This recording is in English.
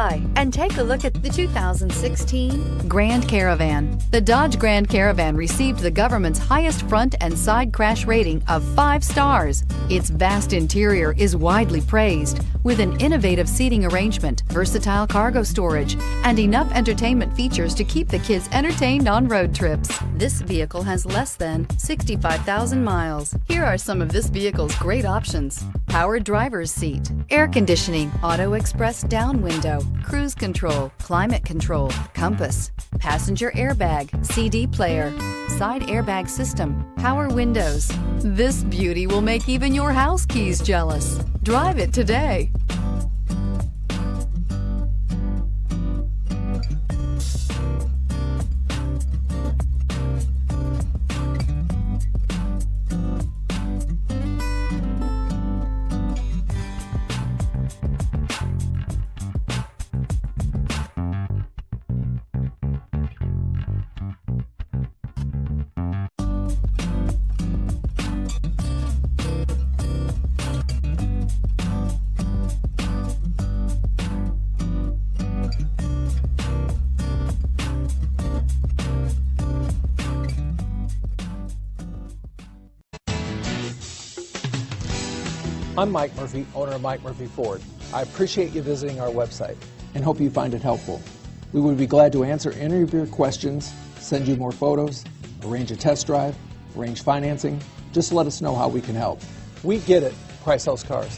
by and take a look at the 2016 Grand Caravan. The Dodge Grand Caravan received the government's highest front and side crash rating of 5 stars. Its vast interior is widely praised, with an innovative seating arrangement, versatile cargo storage, and enough entertainment features to keep the kids entertained on road trips. This vehicle has less than 65,000 miles. Here are some of this vehicle's great options: powered driver's seat, air conditioning, auto express down window, cruise control, climate control, compass, passenger airbag, CD player, side airbag system, power windows. This beauty will make even your house keys jealous. Drive it today. I'm Mike Murphy, owner of Mike Murphy Ford. I appreciate you visiting our website and hope you find it helpful. We would be glad to answer any of your questions, send you more photos, arrange a test drive, arrange financing. Just let us know how we can help. We get it. Price sells cars.